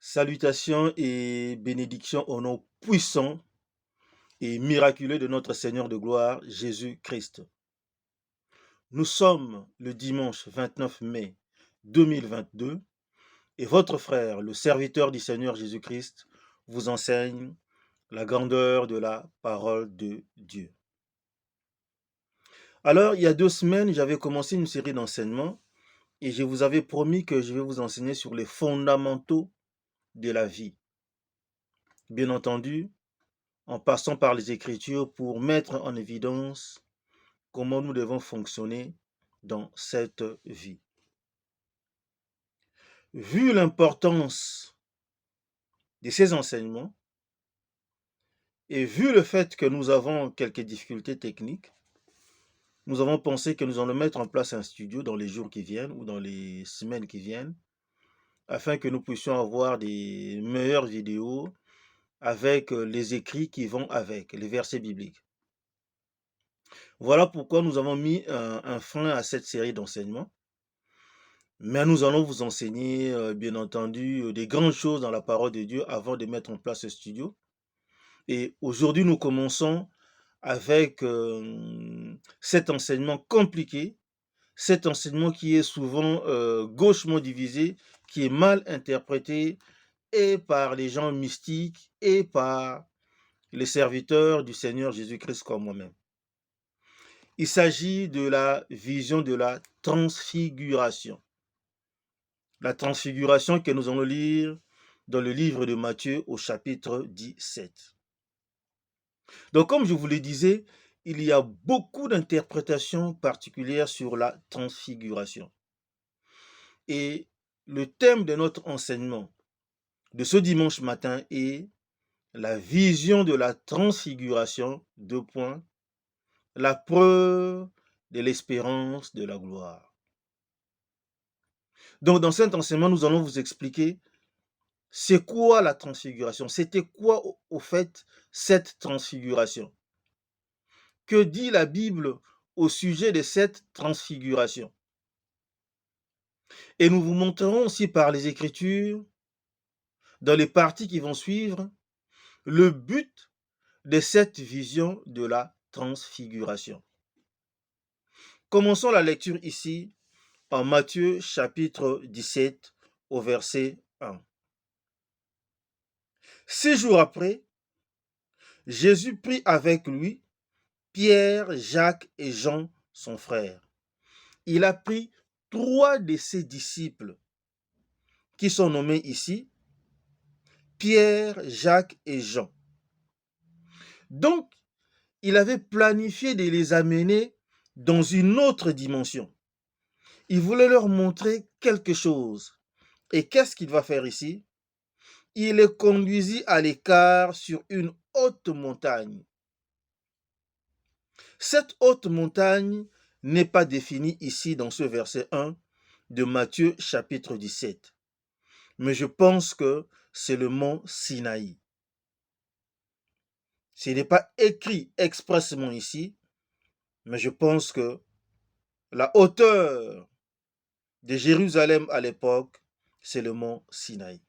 Salutations et bénédictions au nom puissant et miraculeux de notre Seigneur de gloire, Jésus-Christ. Nous sommes le dimanche 29 mai 2022 et votre frère, le serviteur du Seigneur Jésus-Christ, vous enseigne la grandeur de la parole de Dieu. Alors, il y a 2 semaines, j'avais commencé une série d'enseignements et je vous avais promis que je vais vous enseigner sur les fondamentaux de la vie. Bien entendu, en passant par les Écritures pour mettre en évidence comment nous devons fonctionner dans cette vie. Vu l'importance de ces enseignements et vu le fait que nous avons quelques difficultés techniques, nous avons pensé que nous allons mettre en place un studio dans les jours qui viennent ou dans les semaines qui viennent afin que nous puissions avoir des meilleures vidéos avec les écrits qui vont avec, les versets bibliques. Voilà pourquoi nous avons mis un frein à cette série d'enseignements. Mais nous allons vous enseigner, bien entendu, des grandes choses dans la parole de Dieu avant de mettre en place ce studio. Et aujourd'hui, nous commençons avec cet enseignement compliqué, cet enseignement qui est souvent gauchement divisé, qui est mal interprété et par les gens mystiques et par les serviteurs du Seigneur Jésus-Christ comme moi-même. Il s'agit de la vision de la transfiguration. La transfiguration que nous allons lire dans le livre de Matthieu au chapitre 17. Donc, comme je vous le disais, il y a beaucoup d'interprétations particulières sur la transfiguration. Et le thème de notre enseignement de ce dimanche matin est la vision de la transfiguration, la preuve de l'espérance de la gloire. Donc, dans cet enseignement, nous allons vous expliquer c'est quoi la transfiguration? C'était quoi au fait cette transfiguration? Que dit la Bible au sujet de cette transfiguration? Et nous vous montrerons aussi par les Écritures, dans les parties qui vont suivre, le but de cette vision de la transfiguration. Commençons la lecture ici en Matthieu chapitre 17 au verset 1. 6 jours après, Jésus prit avec lui Pierre, Jacques et Jean, son frère. Il a pris 3 de ses disciples, qui sont nommés ici, Pierre, Jacques et Jean. Donc, il avait planifié de les amener dans une autre dimension. Il voulait leur montrer quelque chose. Et qu'est-ce qu'il va faire ici? Il les conduisit à l'écart sur une haute montagne. Cette haute montagne n'est pas définie ici dans ce verset 1 de Matthieu chapitre 17. Mais je pense que c'est le mont Sinaï. Ce n'est pas écrit expressément ici, mais je pense que la hauteur de Jérusalem à l'époque, c'est le mont Sinaï.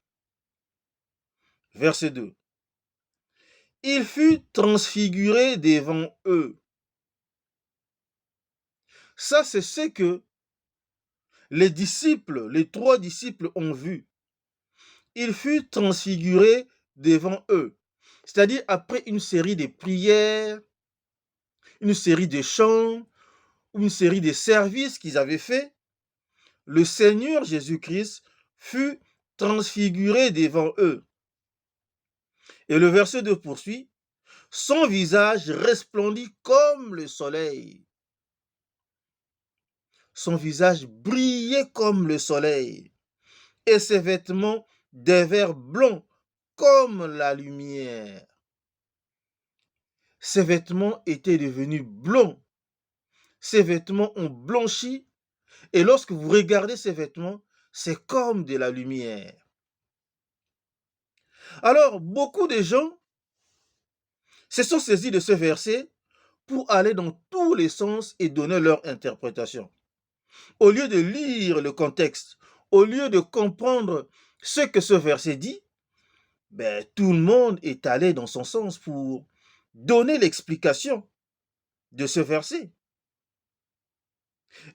Verset 2. Il fut transfiguré devant eux. Ça, c'est ce que les disciples, les 3 disciples ont vu. Il fut transfiguré devant eux. C'est-à-dire après une série de prières, une série de chants, une série de services qu'ils avaient faits, le Seigneur Jésus-Christ fut transfiguré devant eux. Et le verset 2 poursuit, son visage resplendit comme le soleil. Son visage brillait comme le soleil, et ses vêtements devinrent blonds comme la lumière. Ses vêtements étaient devenus blonds. Ses vêtements ont blanchi, et lorsque vous regardez ces vêtements, c'est comme de la lumière. Alors, beaucoup de gens se sont saisis de ce verset pour aller dans tous les sens et donner leur interprétation. Au lieu de lire le contexte, au lieu de comprendre ce que ce verset dit, ben, tout le monde est allé dans son sens pour donner l'explication de ce verset.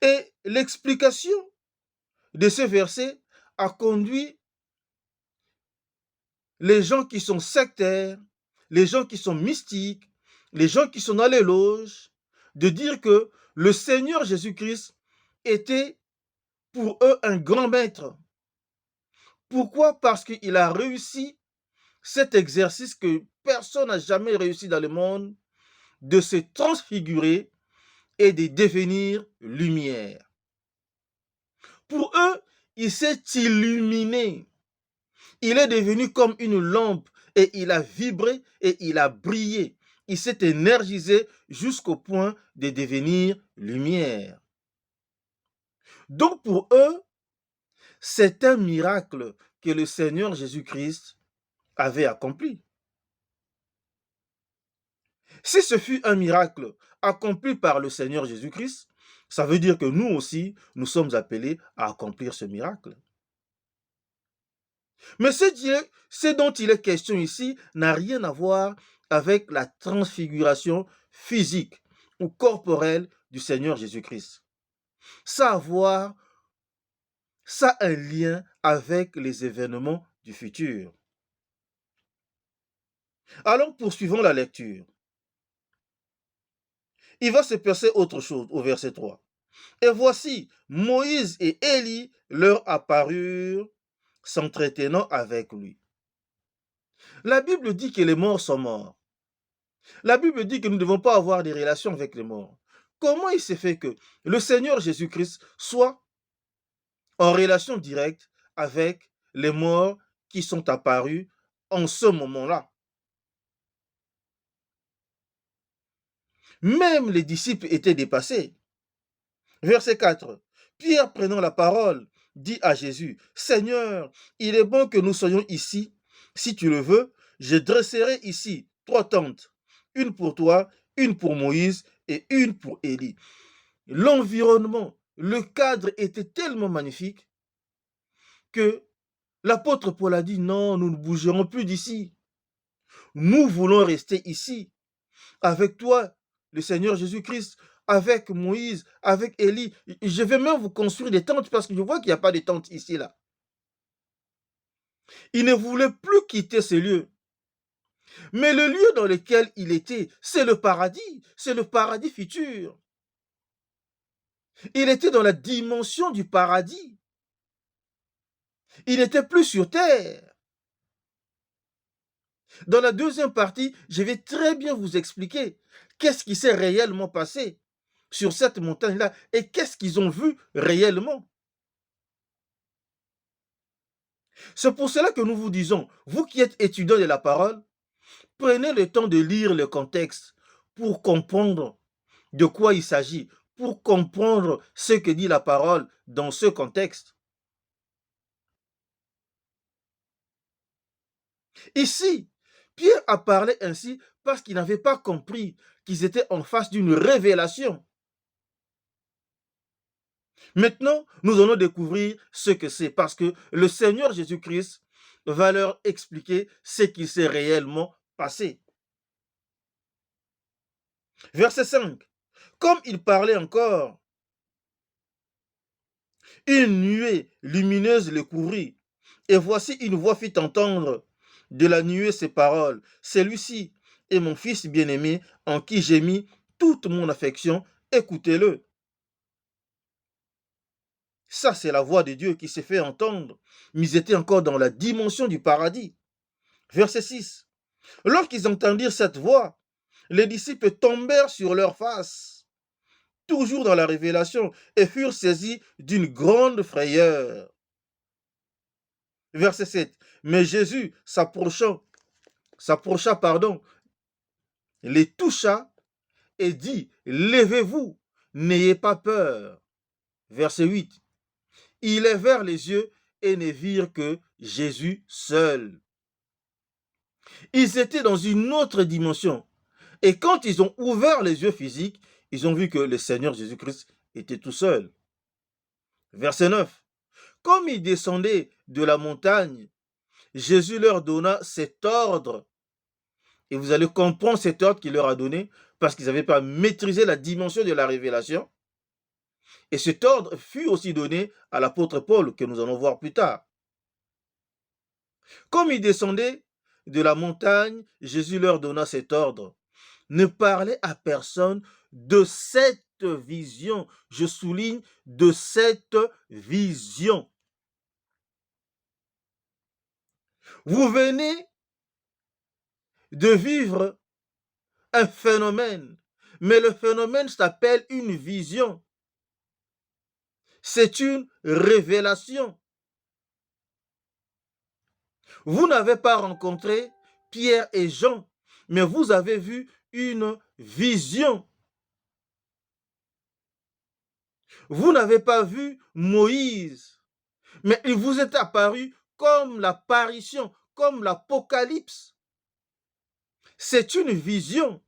Et l'explication de ce verset a conduit les gens qui sont sectaires, les gens qui sont mystiques, les gens qui sont dans les loges, de dire que le Seigneur Jésus-Christ était pour eux un grand maître. Pourquoi? Parce qu'il a réussi cet exercice que personne n'a jamais réussi dans le monde, de se transfigurer et de devenir lumière. Pour eux, il s'est illuminé. Il est devenu comme une lampe et il a vibré et il a brillé. Il s'est énergisé jusqu'au point de devenir lumière. Donc pour eux, c'est un miracle que le Seigneur Jésus-Christ avait accompli. Si ce fut un miracle accompli par le Seigneur Jésus-Christ, ça veut dire que nous aussi, nous sommes appelés à accomplir ce miracle. Mais ce dont il est question ici n'a rien à voir avec la transfiguration physique ou corporelle du Seigneur Jésus-Christ. Ça a un lien avec les événements du futur. Alors poursuivons la lecture. Il va se passer autre chose au verset 3. Et voici, Moïse et Élie leur apparurent, s'entretenant avec lui. La Bible dit que les morts sont morts. La Bible dit que nous ne devons pas avoir des relations avec les morts. Comment il s'est fait que le Seigneur Jésus-Christ soit en relation directe avec les morts qui sont apparus en ce moment-là? Même les disciples étaient dépassés. Verset 4. Pierre, prenant la parole, dit à Jésus, « Seigneur, il est bon que nous soyons ici. Si tu le veux, je dresserai ici 3 tentes, une pour toi, une pour Moïse et une pour Élie. » L'environnement, le cadre était tellement magnifique que l'apôtre Paul a dit, « Non, nous ne bougerons plus d'ici. Nous voulons rester ici, avec toi, le Seigneur Jésus-Christ, avec Moïse, avec Élie. Je vais même vous construire des tentes parce que je vois qu'il n'y a pas de tentes ici, là. » Il ne voulait plus quitter ce lieu. Mais le lieu dans lequel il était, c'est le paradis futur. Il était dans la dimension du paradis. Il n'était plus sur terre. Dans la deuxième partie, je vais très bien vous expliquer qu'est-ce qui s'est réellement passé sur cette montagne-là et qu'est-ce qu'ils ont vu réellement. C'est pour cela que nous vous disons, vous qui êtes étudiants de la parole, prenez le temps de lire le contexte pour comprendre de quoi il s'agit, pour comprendre ce que dit la parole dans ce contexte. Ici, Pierre a parlé ainsi parce qu'il n'avait pas compris qu'ils étaient en face d'une révélation. Maintenant, nous allons découvrir ce que c'est parce que le Seigneur Jésus-Christ va leur expliquer ce qui s'est réellement passé. Verset 5. Comme il parlait encore, une nuée lumineuse le couvrit. Et voici une voix fit entendre de la nuée ces paroles. Celui-ci est mon fils bien-aimé en qui j'ai mis toute mon affection. Écoutez-le. Ça, c'est la voix de Dieu qui s'est fait entendre. Mais ils étaient encore dans la dimension du paradis. Verset 6. Lorsqu'ils entendirent cette voix, les disciples tombèrent sur leurs faces, toujours dans la révélation, et furent saisis d'une grande frayeur. Verset 7. Mais Jésus, s'approcha, les toucha et dit, levez-vous, n'ayez pas peur. Verset 8. Ils levèrent les yeux et ne virent que Jésus seul. Ils étaient dans une autre dimension. Et quand ils ont ouvert les yeux physiques, ils ont vu que le Seigneur Jésus-Christ était tout seul. Verset 9. Comme ils descendaient de la montagne, Jésus leur donna cet ordre. Et vous allez comprendre cet ordre qu'il leur a donné parce qu'ils n'avaient pas maîtrisé la dimension de la révélation. Et cet ordre fut aussi donné à l'apôtre Paul, que nous allons voir plus tard. Comme ils descendaient de la montagne, Jésus leur donna cet ordre. Ne parlez à personne de cette vision. Je souligne de cette vision. Vous venez de vivre un phénomène, mais le phénomène s'appelle une vision. C'est une révélation. Vous n'avez pas rencontré Pierre et Jean, mais vous avez vu une vision. Vous n'avez pas vu Moïse, mais il vous est apparu comme l'apparition, comme l'Apocalypse. C'est une vision.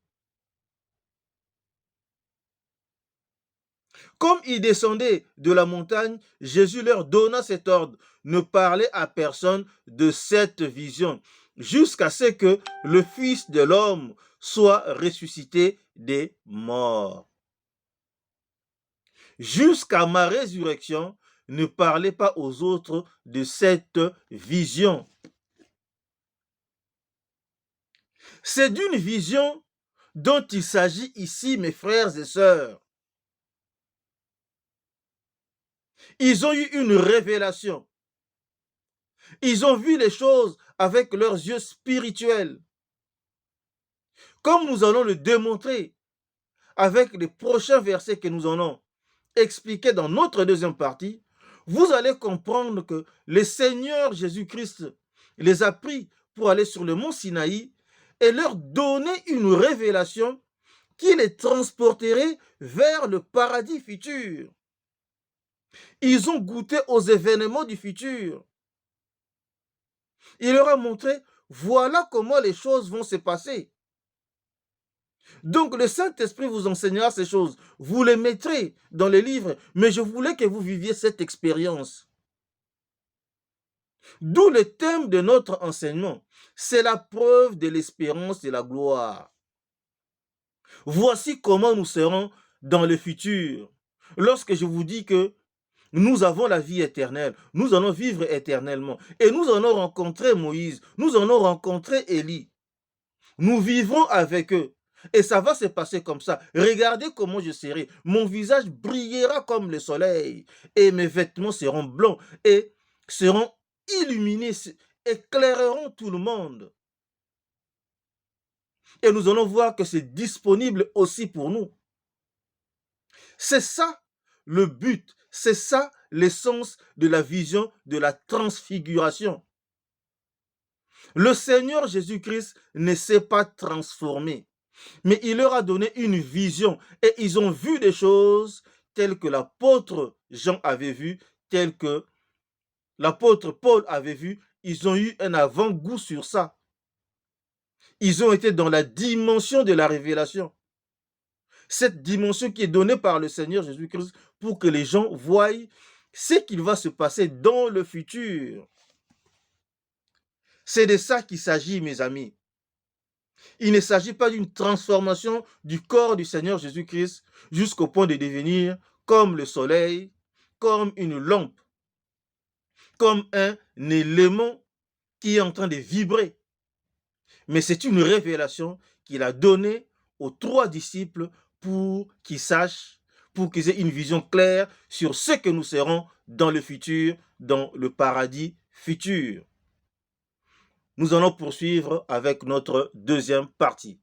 Comme ils descendaient de la montagne, Jésus leur donna cet ordre: ne parlez à personne de cette vision, jusqu'à ce que le Fils de l'homme soit ressuscité des morts. Jusqu'à ma résurrection, ne parlez pas aux autres de cette vision. C'est d'une vision dont il s'agit ici, mes frères et sœurs. Ils ont eu une révélation. Ils ont vu les choses avec leurs yeux spirituels. Comme nous allons le démontrer avec les prochains versets que nous allons expliquer dans notre deuxième partie, vous allez comprendre que le Seigneur Jésus-Christ les a pris pour aller sur le mont Sinaï et leur donner une révélation qui les transporterait vers le paradis futur. Ils ont goûté aux événements du futur. Il leur a montré, voilà comment les choses vont se passer. Donc le Saint-Esprit vous enseignera ces choses. Vous les mettrez dans les livres, mais je voulais que vous viviez cette expérience. D'où le thème de notre enseignement. C'est la preuve de l'espérance et la gloire. Voici comment nous serons dans le futur. Lorsque je vous dis que nous avons la vie éternelle, nous allons vivre éternellement. Et nous allons rencontrer Moïse, nous allons rencontrer Élie. Nous vivrons avec eux. Et ça va se passer comme ça. Regardez comment je serai. Mon visage brillera comme le soleil. Et mes vêtements seront blancs et seront illuminés, éclaireront tout le monde. Et nous allons voir que c'est disponible aussi pour nous. C'est ça le but. C'est ça l'essence de la vision de la transfiguration. Le Seigneur Jésus-Christ ne s'est pas transformé, mais il leur a donné une vision et ils ont vu des choses telles que l'apôtre Jean avait vu, telles que l'apôtre Paul avait vu. Ils ont eu un avant-goût sur ça. Ils ont été dans la dimension de la révélation. Cette dimension qui est donnée par le Seigneur Jésus-Christ pour que les gens voient ce qu'il va se passer dans le futur. C'est de ça qu'il s'agit, mes amis. Il ne s'agit pas d'une transformation du corps du Seigneur Jésus-Christ jusqu'au point de devenir comme le soleil, comme une lampe, comme un élément qui est en train de vibrer. Mais c'est une révélation qu'il a donnée aux 3 disciples pour qu'ils sachent, pour qu'ils aient une vision claire sur ce que nous serons dans le futur, dans le paradis futur. Nous allons poursuivre avec notre deuxième partie.